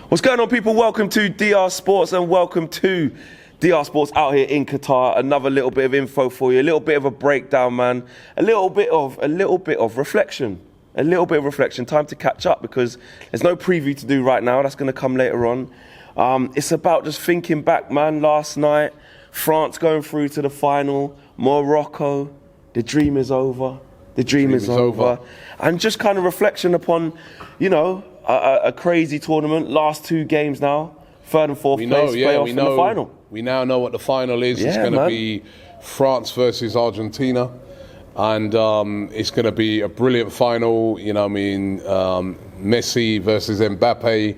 What's going on, people? Welcome to DR Sports and welcome to DR Sports out here in Qatar. Another little bit of info for you, a little bit of a breakdown, man. A little bit of reflection. A little bit of reflection. Time to catch up because there's no preview to do right now. That's going to come later on. It's about just thinking back, man. Last night, France going through to the final. Morocco, the dream is over. The dream is over. And just kind of reflection upon, you know, a crazy tournament. Last two games now, third and fourth place, playoff in the final. We now know what the final is. It's going to be France versus Argentina. And it's going to be a brilliant final. You know, I mean, Messi versus Mbappe.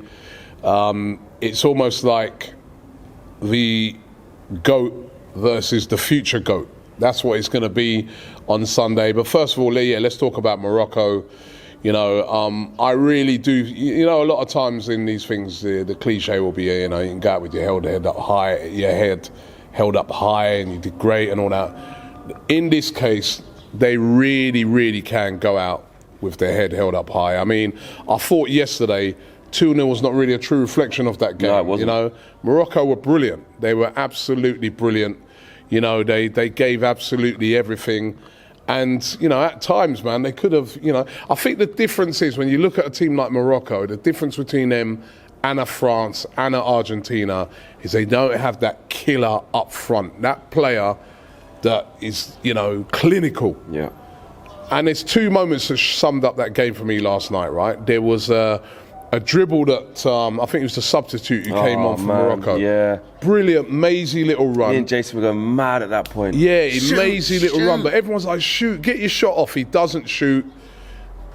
It's almost like the GOAT versus the future GOAT. That's what it's going to be on Sunday. But first of all, let's talk about Morocco. You know, I really do. You know, a lot of times in these things, the cliche will be, you know, you can go out with your head up high, your head held up high, and you did great and all that. In this case, they really, really can go out with their head held up high. I mean, I thought yesterday 2-0 was not really a true reflection of that game. No, it wasn't. You know, Morocco were brilliant. They were absolutely brilliant. You know, they gave absolutely everything. And, you know, at times, man, they could have, you know, I think the difference is when you look at a team like Morocco, the difference between them and a France and a Argentina is they don't have that killer up front, that player that is, you know, clinical. Yeah. And there's two moments that summed up that game for me last night, right? There was a dribble that I think it was the substitute who came on for Morocco. Yeah. Brilliant, mazy little run. Me and Jason were going mad at that point. Yeah, mazy little run. But everyone's like, shoot, get your shot off. He doesn't shoot.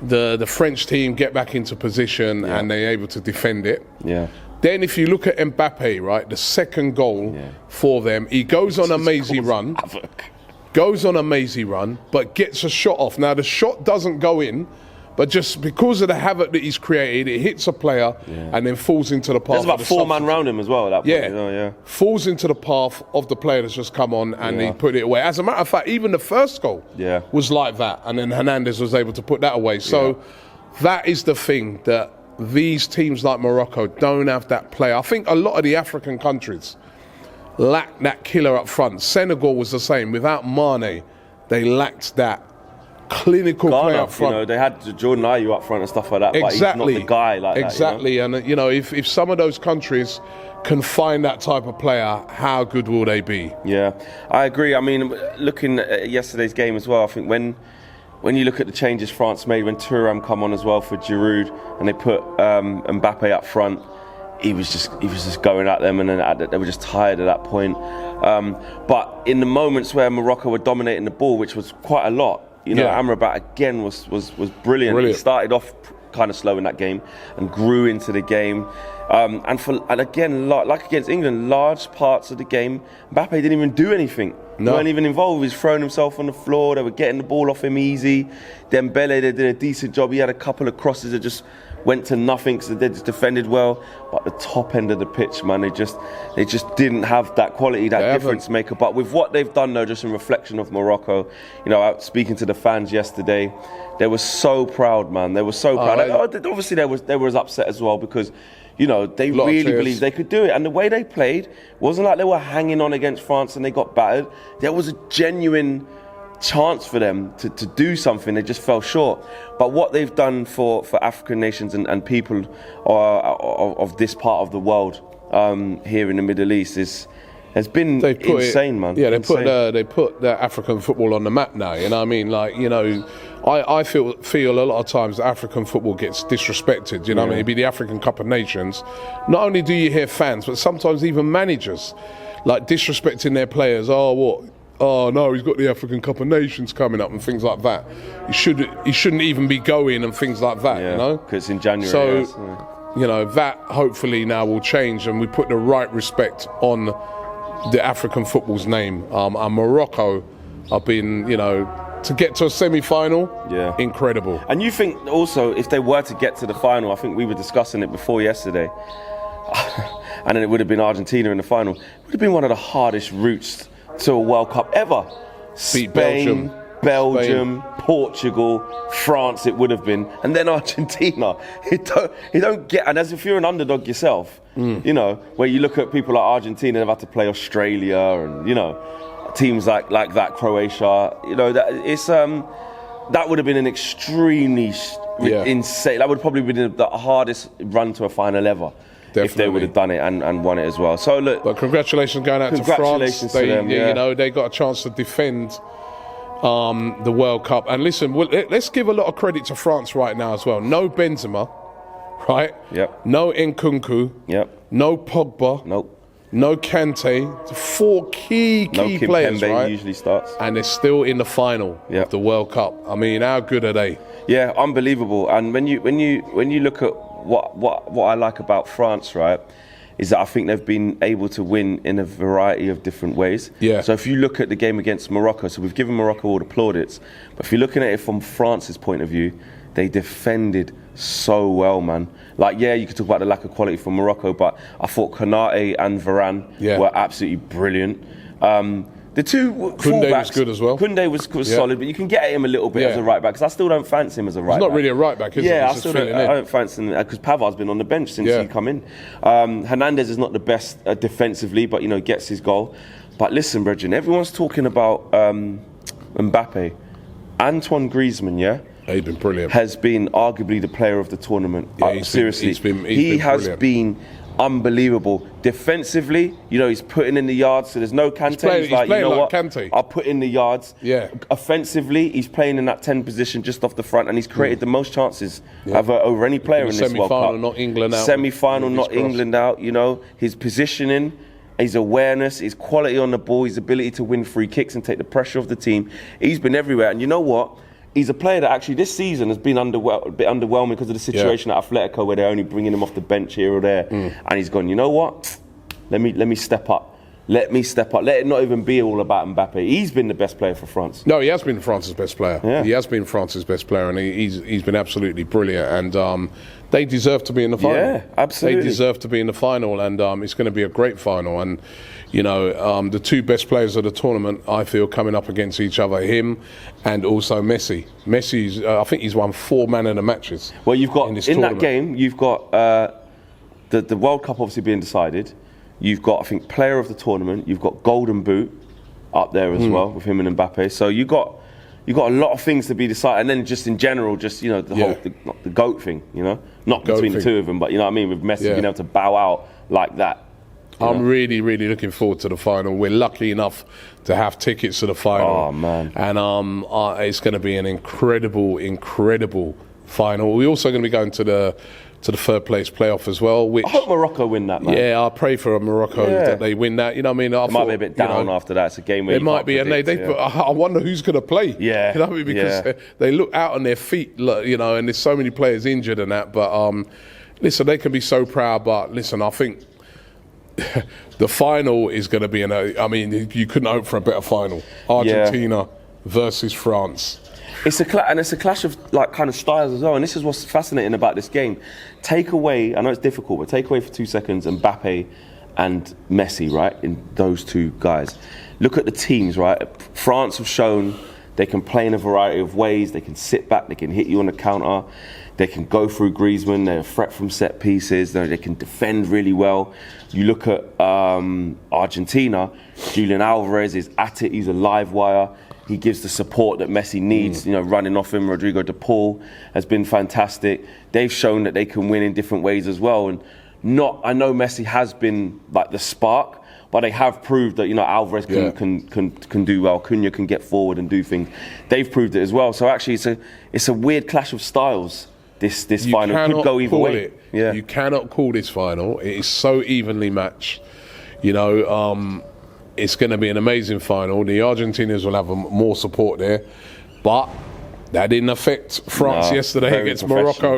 The French team get back into position and they're able to defend it. Yeah. Then if you look at Mbappe, right, the second goal for them, he goes on a mazy run. Goes on a mazy run, but gets a shot off. Now, the shot doesn't go in, but just because of the havoc that he's created, it hits a player and then falls into the path. There's about four men round him as well at that point. Yeah, You know, falls into the path of the player that's just come on and he put it away. As a matter of fact, even the first goal was like that, and then Hernandez was able to put that away. So that is the thing, that these teams like Morocco don't have that player. I think a lot of the African countries lack that killer up front. Senegal was the same. Without Mane, they lacked that clinical play up front. You know, they had Jordan Ayew up front and stuff like that, but he's not the guy like that. Exactly, you know? And you know, if some of those countries can find that type of player, how good will they be? Yeah, I agree. I mean, looking at yesterday's game as well, I think when you look at the changes France made when Thuram come on as well for Giroud, and they put Mbappe up front, he was just going at them, and then they were just tired at that point. But in the moments where Morocco were dominating the ball, which was quite a lot, you know, Amrabat again was brilliant. He started off kind of slow in that game and grew into the game. And again, like against England, large parts of the game, Mbappe didn't even do anything. He weren't even involved. He was throwing himself on the floor. They were getting the ball off him easy. Dembele, they did a decent job. He had a couple of crosses that just went to nothing, so they just defended well. But the top end of the pitch, man, they just didn't have that quality, that difference maker. But with what they've done, though, just in reflection of Morocco, you know, out speaking to the fans yesterday, they were so proud, man. They were so proud. Obviously, they were upset as well because, you know, they really believed they could do it. And the way they played wasn't like they were hanging on against France and they got battered. There was a genuine chance for them to do something. They just fell short. But what they've done for African nations and people of this part of the world here in the Middle East has been insane, man. Yeah, they put the African football on the map now. You know what I mean? Like, you know, I feel a lot of times African football gets disrespected. You know what I mean? It'd be the African Cup of Nations. Not only do you hear fans, but sometimes even managers like disrespecting their players. Oh no, he's got the African Cup of Nations coming up and things like that. He shouldn't even be going and things like that. You know, because it's in January. So you know, that hopefully now will change and we put the right respect on the African football's name. And Morocco have been, you know, to get to a semi-final, incredible. And you think also, if they were to get to the final, I think we were discussing it before yesterday, and then it would have been Argentina in the final, it would have been one of the hardest routes to a World Cup ever. Beat Belgium. Belgium, Portugal, France it would have been, and then Argentina. You don't get, and as if you're an underdog yourself, you know, where you look at people like Argentina, they've had to play Australia and, you know, teams like that, Croatia, you know, that it's that would have been an extremely insane, that would probably been the hardest run to a final ever. Definitely. If they would have done it and won it as well. So look, but congratulations going out to France. To them, you know, they got a chance to defend the World Cup. And listen, let's give a lot of credit to France right now as well. No Benzema, right? Yep. No Nkunku. Yep. No Pogba. Nope. No Kante. The 4 key players, Pembe right? Usually starts. And they're still in the final of the World Cup. I mean, how good are they? Yeah, unbelievable. And when you look at what I like about France, right, is that I think they've been able to win in a variety of different ways. Yeah. So if you look at the game against Morocco, so we've given Morocco all the plaudits, but if you're looking at it from France's point of view, they defended so well, man. Like, yeah, you could talk about the lack of quality from Morocco, but I thought Konate and Varane were absolutely brilliant. The two Koundé was good as well. Koundé was solid, but you can get at him a little bit as a right back, because I still don't fancy him as a right back. He's not really a right back, is he? I don't fancy him, because Pavard's been on the bench since he come in. Hernandez is not the best defensively, but, you know, gets his goal. But listen, brethren, everyone's talking about Mbappe. Antoine Griezmann, he's been brilliant. Has been arguably the player of the tournament. Seriously, he has been unbelievable defensively. You know, he's putting in the yards, so there's no Kante. He's playing you know like what? Kante. I'll put in the yards. Yeah. Offensively, he's playing in that 10 position just off the front, and he's created the most chances over any player in this World Cup. Not England out. Semi-final, not England out. You know, his positioning, his awareness, his quality on the ball, his ability to win free kicks and take the pressure off the team. He's been everywhere, and you know what? He's a player that actually this season has been a bit underwhelming because of the situation at Atletico, where they're only bringing him off the bench here or there. And he's gone, you know what? Let me step up. Let me step up. Let it not even be all about Mbappe. He's been the best player for France. No, he has been France's best player. Yeah. He has been France's best player, and he's been absolutely brilliant. And they deserve to be in the final. Yeah, absolutely. They deserve to be in the final, and it's going to be a great final. And you know, the 2 best players of the tournament, I feel, coming up against each other, him and also Messi. Messi's, I think he's won 4 man of the matches. Well, you've got, in that game, you've got the World Cup obviously being decided. You've got, I think, player of the tournament. You've got Golden Boot up there as well with him and Mbappe. So you got a lot of things to be decided, and then just in general, just, you know, the whole the GOAT thing, you know, not between the 2 of them, but you know what I mean, with Messi being able to bow out like that. I'm really, really looking forward to the final. We're lucky enough to have tickets to the final. Oh, man. And it's going to be an incredible, incredible final. We're also going to be going to the third place playoff as well. Which, I hope Morocco win that, man. Yeah, I pray for Morocco that they win that. You know what I mean? It might be a bit down after that. It's a game where it might be, predict, and I wonder who's going to play. Yeah, you know what I mean? Because they look out on their feet, you know, and there's so many players injured and that. But listen, they can be so proud. But listen, I think the final is going to be I mean, you couldn't hope for a better final. Argentina versus France. It's a clash of like kind of styles as well, and this is what's fascinating about this game. Take away, I know it's difficult, but take away for 2 seconds Mbappe and Messi, right? In those 2 guys, look at the teams, right? France have shown they can play in a variety of ways. They can sit back, they can hit you on the counter, they can go through Griezmann, they're a threat from set pieces, they can defend really well. You look at Argentina, Julian Alvarez is at it, he's a live wire. He gives the support that Messi needs, you know, running off him. Rodrigo de Paul has been fantastic. They've shown that they can win in different ways as well. And I know Messi has been like the spark, but they have proved that, you know, Alvarez can do well. Cunha can get forward and do things. They've proved it as well. So actually, it's a weird clash of styles. This final could go either way. Yeah. You cannot call this final. It is so evenly matched. You know, it's going to be an amazing final. The Argentinians will have more support there, but that didn't affect France yesterday against Morocco.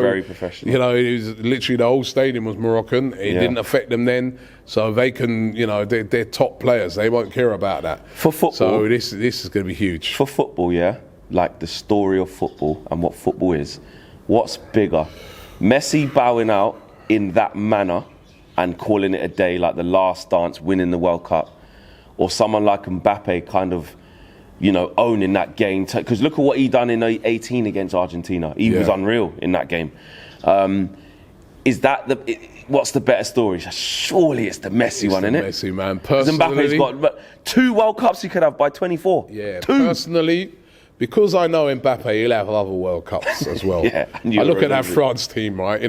Very professional. You know, it was literally the whole stadium was Moroccan. It didn't affect them then, so they can, you know, they're top players. They won't care about that. For football, so this is going to be huge. For football, like the story of football and what football is. What's bigger, Messi bowing out in that manner and calling it a day, like the last dance, winning the World Cup, or someone like Mbappe kind of owning that game. Because look at what he done in 18 against Argentina. He was unreal in that game. Is that what's the better story? Surely it's the Messi one, isn't it? Messi, man. Personally, Mbappe's got 2 World Cups he could have by 24. Yeah, 2. Personally, because I know Mbappe, he'll have other World Cups as well. I look at that France team, right?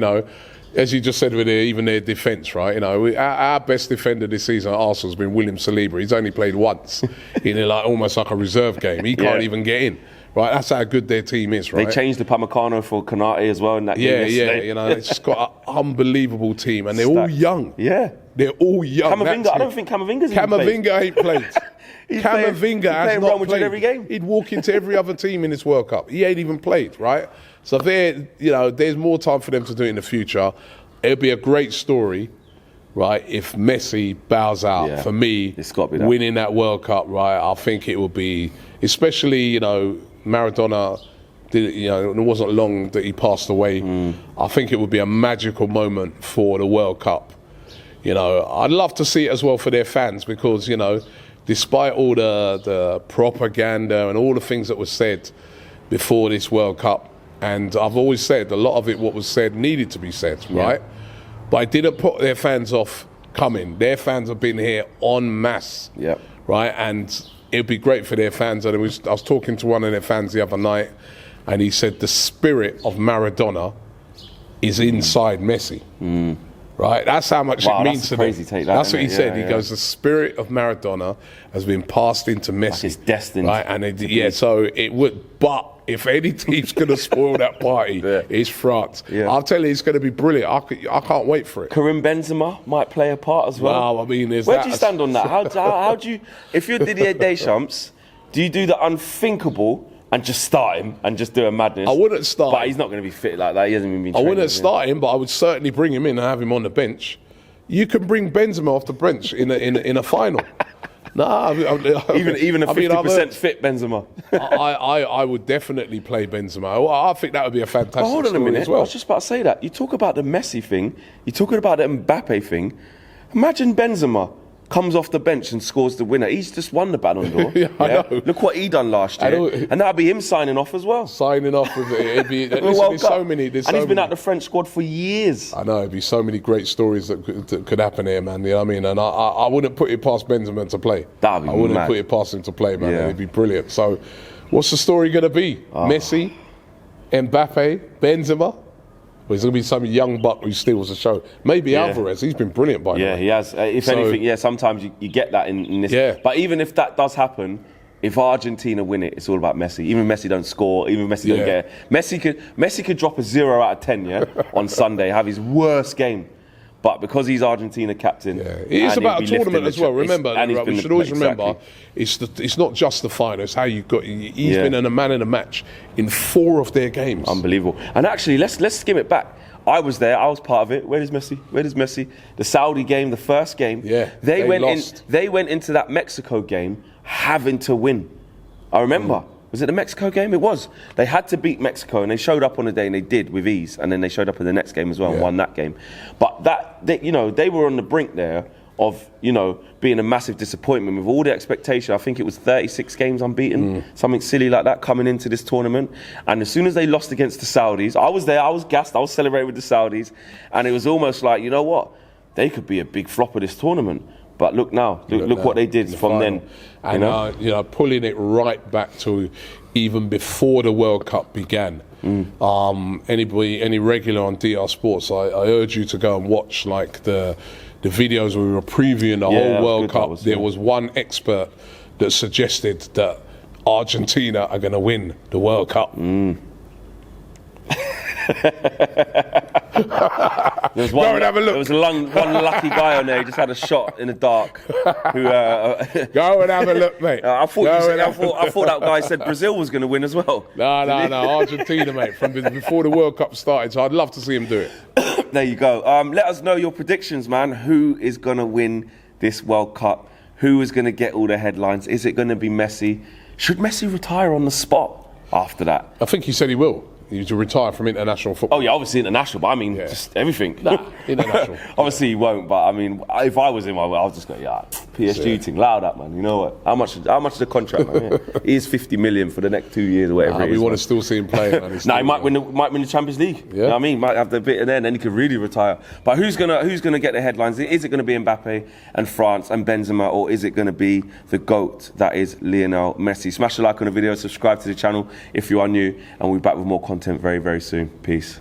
As you just said with even their defence, right? Our best defender this season at Arsenal has been William Saliba. He's only played once in almost like a reserve game. He can't even get in. Right, that's how good their team is, right? They changed the Pamecano for Konate as well in that game yesterday. It's just got an unbelievable team, and they're all young. Yeah. They're all young. Camavinga, I don't think Camavinga's Camavinga ain't played. Camavinga has not played. Every game. He'd walk into every other team in this World Cup. He ain't even played, right? So there's more time for them to do it in the future. It'll be a great story, right, if Messi bows out. Yeah. For me, It's got to be that. winning that World Cup, right, I think it will be, especially, Maradona, it wasn't long that he passed away. I think it would be a magical moment for the World Cup. I'd love to see it as well for their fans because, despite all the propaganda and all the things that were said before this World Cup, and I've always said a lot of it, what was said, needed to be said, right? But I didn't put their fans off coming. Their fans have been here en masse, right? And it'd be great for their fans. And I was talking to one of their fans the other night, and he said the spirit of Maradona is inside Messi. Right, that's how much it means to them. That's what he said. He goes, the spirit of Maradona has been passed into Messi. Like it's destined. Right, and so it would. But if any team's going to spoil that party, it's France. I'll tell you, it's going to be brilliant. I can't wait for it. Karim Benzema might play a part as well. Well, I mean, where do you stand on that? How do you, if you're Didier Deschamps, do you do the unthinkable and just start him and just do a madness? I wouldn't start But he's not going to be fit like that. He hasn't even been trained. I wouldn't start him, but I would certainly bring him in and have him on the bench. You can bring Benzema off the bench in a final. Even a 50% fit Benzema. I would definitely play Benzema. I think that would be a fantastic hold on a minute. as well. I was just about to say that. You talk about the Messi thing. You're talking about the Mbappe thing. Imagine Benzema comes off the bench and scores the winner. He's just won the Ballon d'Or. I know. Look what he done last year. And that'll be him signing off as well. Signing off with it. It'd be, there's so many. And he's been at the French squad for years. I know. It'd be so many great stories that could happen here, man. You know what I mean? And I wouldn't put it past Benzema to play. That'd be I wouldn't mad. put it past him to play, man. It'd be brilliant. So what's the story going to be? Messi, Mbappe, Benzema? Well, there's going to be some young buck who steals the show. Maybe Alvarez. He's been brilliant by now. Yeah, he has. If anything, sometimes you get that in this. Yeah. But even if that does happen, if Argentina win it, it's all about Messi. Even if Messi don't score, even if Messi don't get it. Messi could drop a 0 out of 10, on Sunday, have his worst game. But because he's Argentina captain, it is about a tournament as well. Remember, we should always remember, it's not just the final. It's how you got. He's been a man in a match in 4 of their games. Unbelievable. And actually, let's skim it back. I was there. I was part of it. Where is Messi? The Saudi game, the first game. Yeah, they went lost. They went into that Mexico game having to win. I remember. Was it the Mexico game? It was. They had to beat Mexico, and they showed up on the day, and they did with ease. And then they showed up in the next game as well and won that game. But they were on the brink there of being a massive disappointment with all the expectation. I think it was 36 games unbeaten, something silly like that coming into this tournament. And as soon as they lost against the Saudis, I was there. I was gassed. I was celebrating with the Saudis, and it was almost like, you know what, they could be a big flop of this tournament. But look now, look what they did from then. And pulling it right back to even before the World Cup began. Any regular on DR Sports, I urge you to go and watch the videos where we were previewing the whole World Cup. There was one expert that suggested that Argentina are going to win the World Cup. There was one lucky guy on there who just had a shot in the dark. Go and have a look, mate. I thought that guy said Brazil was going to win as well. No, Argentina, mate, from before the World Cup started. So I'd love to see him do it. There you go. Let us know your predictions, man. Who is going to win this World Cup? Who is going to get all the headlines? Is it going to be Messi? Should Messi retire on the spot after that? I think he said he will. He's to retire from international football. Oh yeah, obviously international, but I mean just everything. International. Obviously he won't, but I mean, if I was him, I would just go, PSG thing, loud up, man. You know what? How much is the contract, man? Yeah. He is 50 million for the next 2 years or whatever. We want to still see him play, man. He might win the Champions League. Yeah. You know what I mean? Might have the bit in there, and then he could really retire. But who's gonna get the headlines? Is it gonna be Mbappe and France and Benzema, or is it gonna be the GOAT that is Lionel Messi? Smash the like on the video, subscribe to the channel if you are new, and we'll be back with more content very, very soon. Peace.